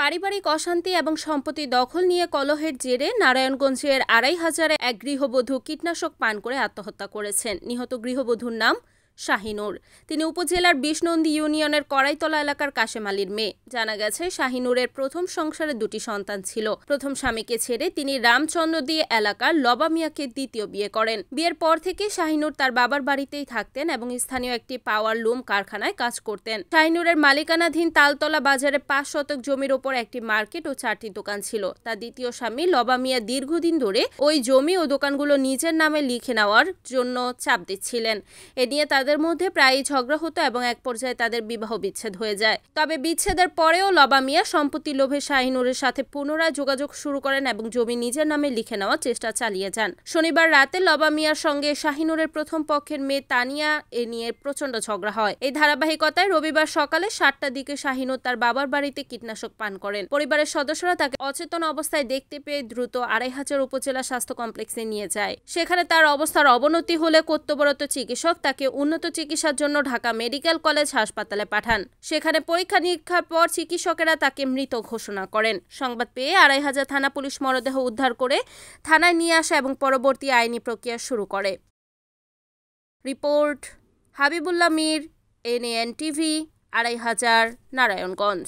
পারিবারিক অশান্তি এবং সম্পত্তি দখল নিয়ে কলহের জেরে নারায়ণগঞ্জের ২৫০০ এক গৃহবধূ কীটনাশক পান করে আত্মহত্যা করেছেন। নিহত গৃহবধূর নাম শাহিনুর। তিনি উপজেলার ২০ নন্দী ইউনিয়নের কড়াইতলা এলাকার কাশেম আলীর মেয়ে। জানা গেছে, শাহিনুরের প্রথম সংসারে ২টি সন্তান ছিল। প্রথম স্বামীকে ছেড়ে তিনি রামচন্দ্রদী এলাকার লবা মিয়াকে দ্বিতীয় বিয়ে করেন। বিয়ের পর থেকে শাহিনুর তার বাবার বাড়িতেই থাকতেন এবং স্থানীয় একটি পাওয়ার লুম কারখানায় কাজ করতেন। শাহিনুরের মালিকানাধীন তালতলা বাজারে ৫ শতক জমির ওপর একটি মার্কেট ও ৪টি দোকান ছিল। তার দ্বিতীয় স্বামী লবা মিয়া দীর্ঘদিন ধরে ওই জমি ও দোকানগুলো নিজের নামে লিখে নেওয়ার জন্য চাপ দিচ্ছিলেন। এ নিয়ে তাদের মধ্যে প্রায়ই ঝগড়া হতো এবং এক পর্যায়ে তাদের বিবাহ বিচ্ছেদ হয়ে যায়। তবে বিচ্ছেদের পরেও লবা মিয়া সম্পত্তির লোভে শাহিনুরের সাথে পুনরায় যোগাযোগ শুরু করেন এবং জমি নিজের নামে লিখে নেওয়ার চেষ্টা চালিয়ে যান। শনিবার রাতে লবা মিয়ার সঙ্গে শাহিনুরের প্রথম পক্ষের মেয়ে তানিয়া এ নিয়ে প্রচন্ড ঝগড়া হয়। এই ধারাবাহিকতায় রবিবার সকালে ৭টার দিকে শাহিনুর তার বাবার বাড়িতে কীটনাশক পান করেন। পরিবারের সদস্যরা তাকে অচেতন অবস্থায় দেখতে পেয়ে দ্রুত ২৫০০ উপজেলা স্বাস্থ্য কমপ্লেক্সে নিয়ে যায়। সেখানে তার অবস্থার অবনতি হলে কর্তব্যরত চিকিৎসক তাকে উন্নত চিকিৎসার জন্য ঢাকা মেডিকেল কলেজ হাসপাতালে পাঠান। সেখানে পরীক্ষা নিরীক্ষার পর চিকিৎসকেরা তাকে মৃত ঘোষণা করেন। সংবাদ পেয়ে ২৫০০ থানা পুলিশ মরদেহ উদ্ধার করে থানায় নিয়ে আসে এবং পরবর্তী আইনি প্রক্রিয়া শুরু করে। Report Habibullah Mir, NAN TV, ২৫০০, Narayanganj.